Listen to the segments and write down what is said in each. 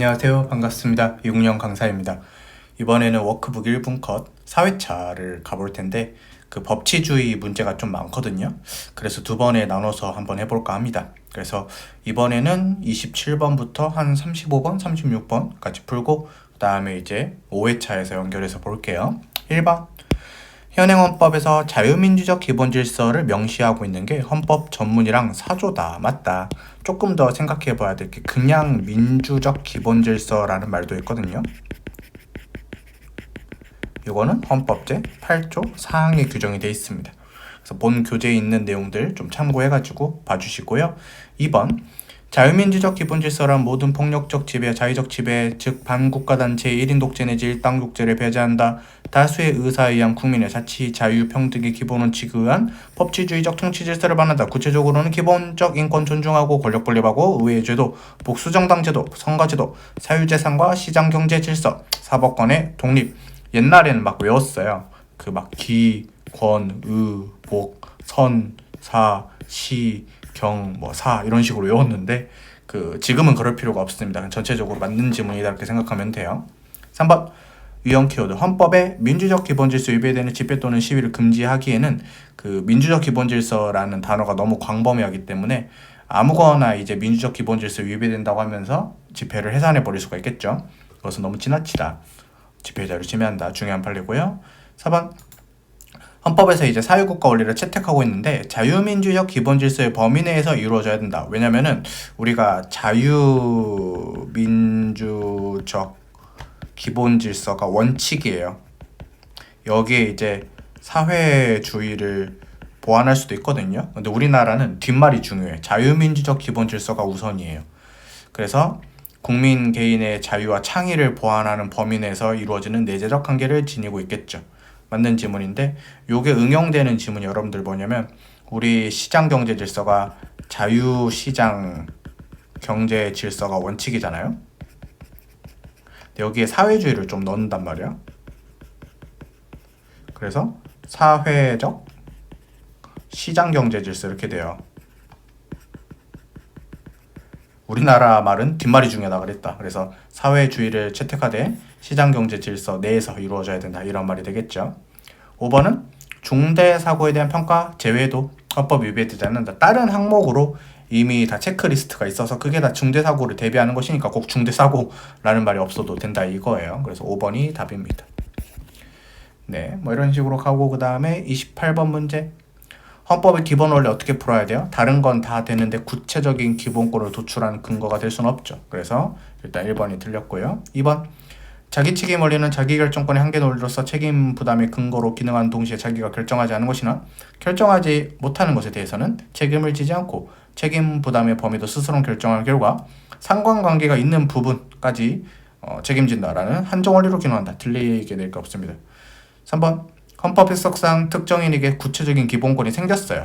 안녕하세요. 반갑습니다. 이국영 강사입니다. 이번에는 워크북 1분 컷 4회차를 가볼 텐데 그 법치주의 문제가 좀 많거든요. 그래서 두 번에 나눠서 한번 해볼까 합니다. 그래서 이번에는 27번부터 한 35번, 36번까지 풀고 그 다음에 이제 5회차에서 연결해서 볼게요. 1번 현행헌법에서 자유민주적 기본질서를 명시하고 있는 게 헌법 전문이랑 사조다. 맞다. 조금 더 생각해 봐야 될 게 그냥 민주적 기본질서라는 말도 있거든요. 이거는 헌법제 8조 4항에 규정이 되어 있습니다. 그래서 본 교재에 있는 내용들 좀 참고해가지고 봐주시고요. 2번 자유민주적 기본질서란 모든 폭력적 지배, 자의적 지배, 즉 반국가단체 1인 독재 내지 일당 독재를 배제한다. 다수의 의사에 의한 국민의 자치, 자유, 평등의 기본원칙에 의한 법치주의적 통치질서를 반한다. 구체적으로는 기본적 인권 존중하고 권력 분립하고 의회 제도, 복수정당 제도, 선거제도, 사유재산과 시장경제 질서, 사법권의 독립. 옛날에는 막 외웠어요. 그 막 기, 권, 의, 복, 선, 사, 시, 경, 사 이런 식으로 외웠는데 지금은 그럴 필요가 없습니다. 전체적으로 맞는 지문이다 이렇게 생각하면 돼요. 3번 유형 키워드 헌법에 민주적 기본질서 위배되는 집회 또는 시위를 금지하기에는 그 민주적 기본질서라는 단어가 너무 광범위하기 때문에 아무거나 이제 민주적 기본질서 위배된다고 하면서 집회를 해산해 버릴 수가 있겠죠. 그것은 너무 지나치다. 집회 자유를 침해한다. 중요한 판례고요. 4번 헌법에서 이제 사회국가 원리를 채택하고 있는데 자유민주적 기본질서의 범위 내에서 이루어져야 된다. 왜냐면은 우리가 자유민주적 기본질서가 원칙이에요. 여기에 이제 사회주의를 보완할 수도 있거든요. 근데 우리나라는 뒷말이 중요해. 자유민주적 기본질서가 우선이에요. 그래서 국민 개인의 자유와 창의를 보완하는 범위 내에서 이루어지는 내재적 한계를 지니고 있겠죠. 맞는 지문인데 요게 응용되는 지문이 여러분들 뭐냐면 우리 시장 경제 질서가 자유 시장 경제 질서가 원칙이잖아요. 여기에 사회주의를 좀 넣는단 말이야. 그래서 사회적 시장 경제 질서 이렇게 돼요. 우리나라 말은 뒷말이 중요하다 그랬다. 그래서 사회주의를 채택하되 시장경제 질서 내에서 이루어져야 된다. 이런 말이 되겠죠. 5번은 중대사고에 대한 평가 제외도 헌법 위배되지 않는다. 다른 항목으로 이미 다 체크리스트가 있어서 그게 다 중대사고를 대비하는 것이니까 꼭 중대사고라는 말이 없어도 된다 이거예요. 그래서 5번이 답입니다. 네, 이런 식으로 가고 그 다음에 28번 문제. 헌법의 기본 원리 어떻게 풀어야 돼요? 다른 건 다 되는데 구체적인 기본권을 도출하는 근거가 될 수는 없죠. 그래서 일단 1번이 틀렸고요. 2번 자기 책임 원리는 자기 결정권의 한계 논리로서 책임 부담의 근거로 기능하는 동시에 자기가 결정하지 않은 것이나 결정하지 못하는 것에 대해서는 책임을 지지 않고 책임 부담의 범위도 스스로 결정한 결과 상관관계가 있는 부분까지 책임진다라는 한정 원리로 기능한다. 틀리게 될 게 없습니다. 3번 헌법 해석상 특정인에게 구체적인 기본권이 생겼어요.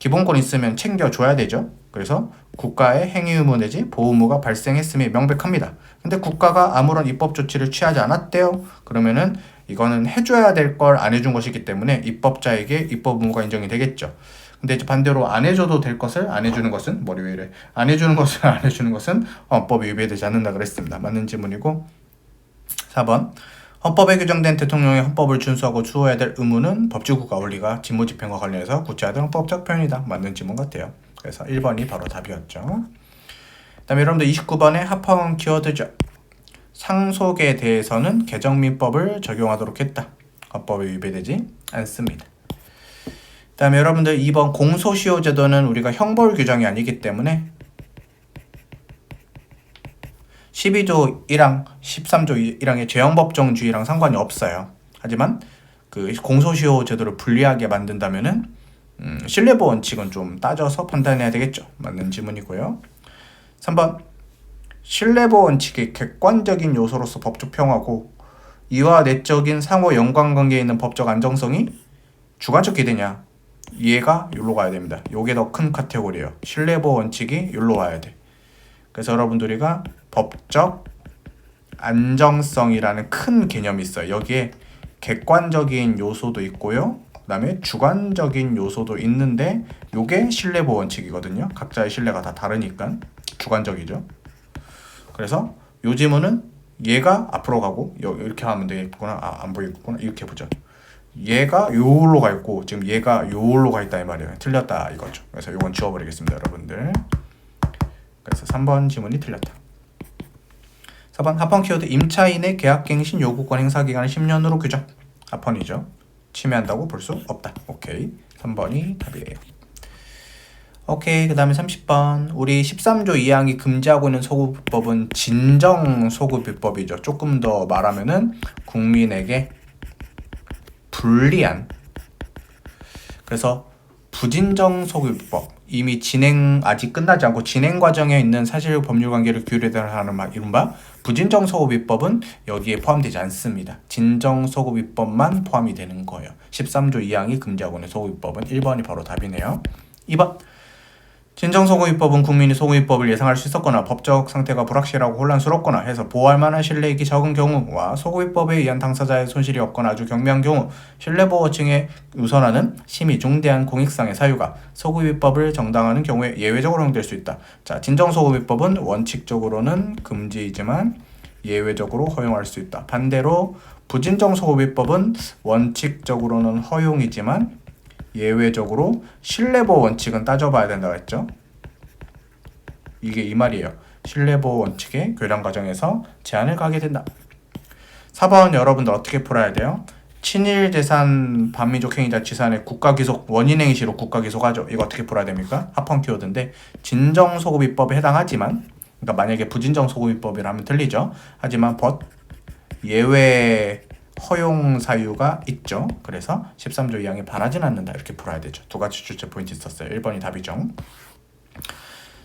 기본권이 있으면 챙겨줘야 되죠. 그래서 국가의 행위 의무 내지 보호 의무가 발생했음이 명백합니다. 근데 국가가 아무런 입법 조치를 취하지 않았대요. 그러면은 이거는 해줘야 될 걸 안 해준 것이기 때문에 입법자에게 입법 의무가 인정이 되겠죠. 근데 이제 반대로 안 해줘도 될 것을 안 해주는 것은 머리 왜 이래? 안 해주는 것을 안 해주는 것은 헌법에 위배되지 않는다 그랬습니다. 맞는 지문이고 4번 헌법에 규정된 대통령의 헌법을 준수하고 추구해야 될 의무는 법치국가 원리가 직무집행과 관련해서 구체화된 헌법적 표현이다. 맞는 지문 같아요. 그래서 1번이 바로 답이었죠. 그 다음에 여러분들 29번에 합헌 키워드죠. 상속에 대해서는 개정민법을 적용하도록 했다. 헌법에 위배되지 않습니다. 그 다음에 여러분들 2번 공소시효 제도는 우리가 형벌 규정이 아니기 때문에 12조 1항, 13조 1항의 재형법정주의랑 상관이 없어요. 하지만 그 공소시효 제도를 불리하게 만든다면은 신뢰보 원칙은 좀 따져서 판단해야 되겠죠. 맞는 지문이고요. 3번 신뢰보 원칙의 객관적인 요소로서 법적 평화고 이와 내적인 상호 연관관계에 있는 법적 안정성이 주관적 기대냐 얘가 여기로 가야 됩니다. 요게 더 큰 카테고리예요. 신뢰보 원칙이 여기로 와야 돼. 그래서 여러분들이가 법적 안정성이라는 큰 개념이 있어요. 여기에 객관적인 요소도 있고요. 그 다음에 주관적인 요소도 있는데 요게 신뢰보 원칙이거든요. 각자의 신뢰가 다 다르니까 주관적이죠. 그래서 요 지문은 얘가 앞으로 가고 이렇게 하면 되겠구나. 안 보이겠구나. 이렇게 보자. 얘가 요로 가 있고 지금 얘가 요로 가 있다 이 말이에요. 틀렸다 이거죠. 그래서 요건 지워버리겠습니다, 여러분들. 그래서 3번 지문이 틀렸다. 4번 합헌 키워드 임차인의 계약갱신 요구권 행사 기간을 10년으로 규정. 합헌이죠. 침해한다고 볼 수 없다. 오케이. 3번이 답이에요. 오케이. 그 다음에 30번. 우리 13조 2항이 금지하고 있는 소급비법은 진정소급비법이죠. 조금 더 말하면은 국민에게 불리한, 그래서 부진정소급비법, 이미 아직 끝나지 않고 진행 과정에 있는 사실 법률 관계를 규율하는 이른바 부진정소급비법은 여기에 포함되지 않습니다. 진정소급비법만 포함이 되는 거예요. 13조 2항이 금지하고 있는 소급비법은 1번이 바로 답이네요. 2번. 진정소급비법은 국민이 소급비법을 예상할 수 있었거나 법적 상태가 불확실하고 혼란스럽거나 해서 보호할 만한 신뢰익이 적은 경우와 소급비법에 의한 당사자의 손실이 없거나 아주 경미한 경우 신뢰보호층에 우선하는 심히 중대한 공익상의 사유가 소급비법을 정당화하는 경우에 예외적으로 허용될 수 있다. 자, 진정소급비법은 원칙적으로는 금지이지만 예외적으로 허용할 수 있다. 반대로 부진정소급비법은 원칙적으로는 허용이지만 예외적으로 신뢰보호 원칙은 따져봐야 된다고 했죠. 이게 이 말이에요. 신뢰보호 원칙의 교량 과정에서 제한을 가게 된다. 4번 여러분들 어떻게 풀어야 돼요? 친일재산 반민족 행위자 지산의 국가기속 원인행위시로 국가기속하죠. 이거 어떻게 풀어야 됩니까? 합헌 키워드인데 진정소급비법에 해당하지만, 그러니까 만약에 부진정소급비법이라면 틀리죠. 하지만 예외 허용 사유가 있죠. 그래서 13조 2항에 반하진 않는다. 이렇게 풀어야 되죠. 두 가지 출제 포인트 있었어요. 1번이 답이죠.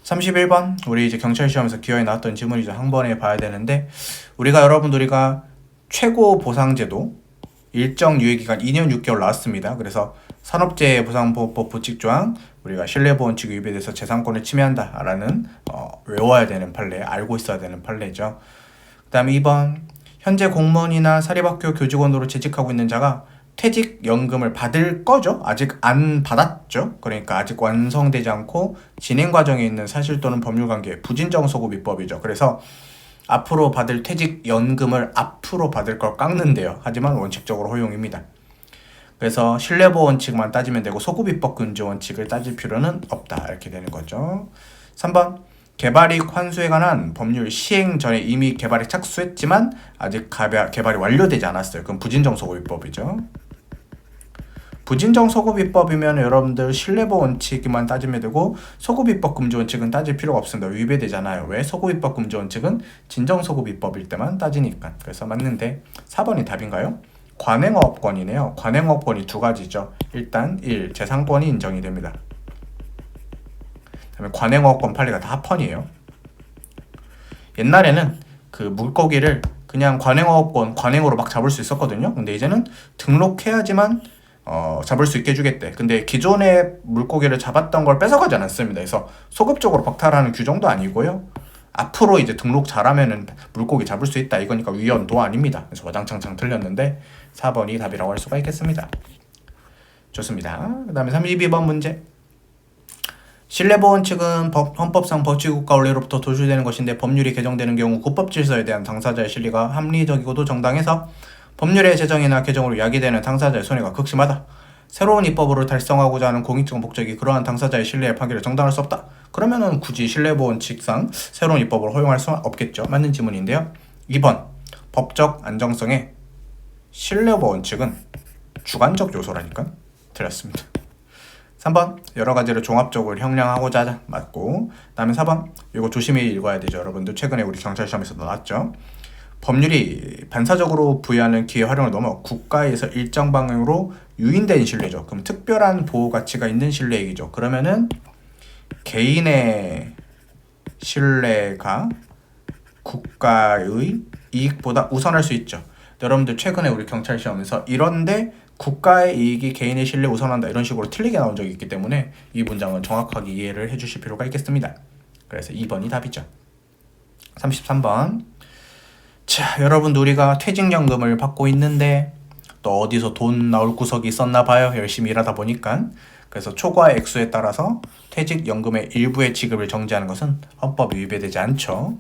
31번. 우리 이제 경찰 시험에서 기어에 나왔던 지문이죠. 한 번에 봐야 되는데, 우리가 최고 보상제도 일정 유예기간 2년 6개월 나왔습니다. 그래서 산업재해보상보호법 부칙조항, 우리가 신뢰보호 원칙 위배돼서 재산권을 침해한다 라는 외워야 되는 판례, 알고 있어야 되는 판례죠. 그 다음에 2번. 현재 공무원이나 사립학교 교직원으로 재직하고 있는 자가 퇴직연금을 받을 거죠. 아직 안 받았죠. 그러니까 아직 완성되지 않고 진행 과정에 있는 사실 또는 법률관계 부진정소급비법이죠. 그래서 앞으로 받을 퇴직연금을 앞으로 받을 걸 깎는데요. 하지만 원칙적으로 허용입니다. 그래서 신뢰보호 원칙만 따지면 되고 소급비법 금지 원칙을 따질 필요는 없다. 이렇게 되는 거죠. 3번. 개발이익 환수에 관한 법률 시행 전에 이미 개발에 착수했지만 아직 개발이 완료되지 않았어요. 그럼 부진정소급비법이죠. 부진정소급비법이면 여러분들 신뢰보호 원칙만 따지면 되고 소급비법 금지 원칙은 따질 필요가 없습니다. 위배되잖아요. 왜? 소급비법 금지 원칙은 진정소급비법일 때만 따지니까. 그래서 맞는데 4번이 답인가요? 관행어업권이네요. 관행어업권이 두 가지죠. 일단 1. 재산권이 인정이 됩니다. 그다음에 관행어업권 판례가 다 합헌이에요. 옛날에는 그 물고기를 그냥 관행어업권 관행으로 막 잡을 수 있었거든요. 근데 이제는 등록해야지만 잡을 수 있게 해주겠대. 근데 기존에 물고기를 잡았던 걸 뺏어가지 않았습니다. 그래서 소급적으로 박탈하는 규정도 아니고요. 앞으로 이제 등록 잘하면은 물고기 잡을 수 있다. 이거니까 위헌도 아닙니다. 그래서 와장창창 틀렸는데 4번이 답이라고 할 수가 있겠습니다. 좋습니다. 그 다음에 32번 문제. 신뢰보호 원칙은 헌법상 법치국가 원리로부터 도출되는 것인데 법률이 개정되는 경우 국법 질서에 대한 당사자의 실리가 합리적이고도 정당해서 법률의 제정이나 개정으로 야기되는 당사자의 손해가 극심하다. 새로운 입법으로 달성하고자 하는 공익적 목적이 그러한 당사자의 신뢰의 파기를 정당할 수 없다. 그러면은 굳이 신뢰보호 원칙상 새로운 입법을 허용할 수는 없겠죠. 맞는 지문인데요. 2번. 법적 안정성의 신뢰보호 원칙은 주관적 요소라니까 틀렸습니다. 3번. 여러 가지를 종합적으로 형량하고자 하자. 맞고. 그 다음에 4번. 이거 조심히 읽어야 되죠. 여러분들 최근에 우리 경찰 시험에서도 나왔죠. 법률이 반사적으로 부여하는 기회 활용을 넘어 국가에서 일정 방향으로 유인된 신뢰죠. 그럼 특별한 보호 가치가 있는 신뢰이죠. 그러면은 개인의 신뢰가 국가의 이익보다 우선할 수 있죠. 여러분들 최근에 우리 경찰 시험에서 이런데 국가의 이익이 개인의 신뢰 우선한다 이런 식으로 틀리게 나온 적이 있기 때문에 이 문장은 정확하게 이해를 해주실 필요가 있겠습니다. 그래서 2번이 답이죠. 33번. 자, 여러분들 우리가 퇴직연금을 받고 있는데 또 어디서 돈 나올 구석이 있었나 봐요. 열심히 일하다 보니까. 그래서 초과 액수에 따라서 퇴직연금의 일부의 지급을 정지하는 것은 헌법에 위배되지 않죠.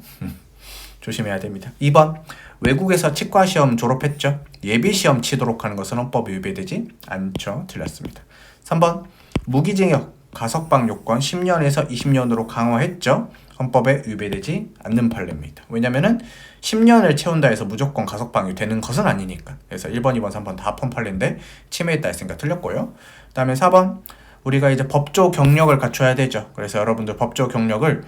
조심해야 됩니다. 2번 외국에서 치과 시험 졸업했죠. 예비 시험 치도록 하는 것은 헌법에 위배되지 않죠. 틀렸습니다. 3번 무기징역 가석방 요건 10년에서 20년으로 강화했죠. 헌법에 위배되지 않는 판례입니다. 왜냐면은 10년을 채운다 해서 무조건 가석방이 되는 것은 아니니까. 그래서 1번, 2번, 3번 다 합헌 판례인데 침해했다 했으니까 틀렸고요. 그 다음에 4번 우리가 이제 법조 경력을 갖춰야 되죠. 그래서 여러분들 법조 경력을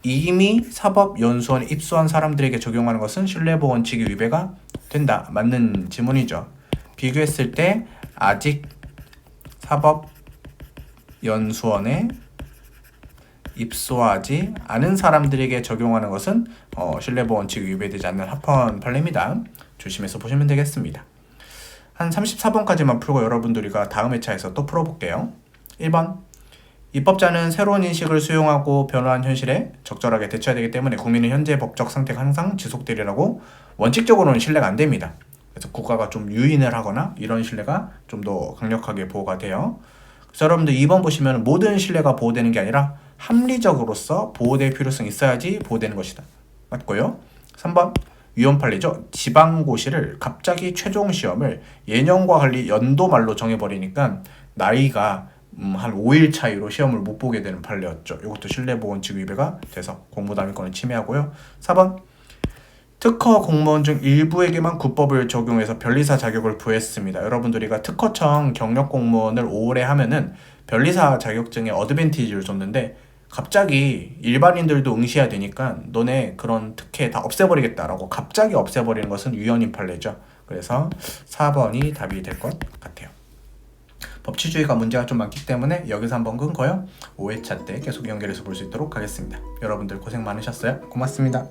이미 사법연수원에 입소한 사람들에게 적용하는 것은 신뢰보호 원칙이 위배가 된다. 맞는 지문이죠. 비교했을 때 아직 사법연수원에 입소하지 않은 사람들에게 적용하는 것은 신뢰보호 원칙이 위배되지 않는 합헌 판례입니다. 조심해서 보시면 되겠습니다. 한 34번까지만 풀고 여러분들이가 다음 회차에서 또 풀어볼게요. 1번 입법자는 새로운 인식을 수용하고 변화한 현실에 적절하게 대처해야 되기 때문에 국민의 현재 법적 상태가 항상 지속되리라고 원칙적으로는 신뢰가 안 됩니다. 그래서 국가가 좀 유인을 하거나 이런 신뢰가 좀 더 강력하게 보호가 돼요. 그래서 여러분들 2번 보시면 모든 신뢰가 보호되는 게 아니라 합리적으로서 보호될 필요성이 있어야지 보호되는 것이다. 맞고요. 3번 위헌 판례죠. 지방고시를 갑자기 최종 시험을 예년과 달리 연도말로 정해버리니까 나이가 한 5일 차이로 시험을 못 보게 되는 판례였죠. 이것도 신뢰보호 원칙 위배가 돼서 공무담의권을 침해하고요. 4번 특허 공무원 중 일부에게만 국법을 적용해서 변리사 자격을 부여했습니다. 여러분들이가 특허청 경력 공무원을 오래 하면은 변리사 자격증에 어드밴티지를 줬는데 갑자기 일반인들도 응시해야 되니까 너네 그런 특혜 다 없애버리겠다라고 갑자기 없애버리는 것은 위헌인 판례죠. 그래서 4번이 답이 될 것 같아요. 법치주의가 문제가 좀 많기 때문에 여기서 한번 끊고요. 5회차 때 계속 연결해서 볼 수 있도록 하겠습니다. 여러분들 고생 많으셨어요. 고맙습니다.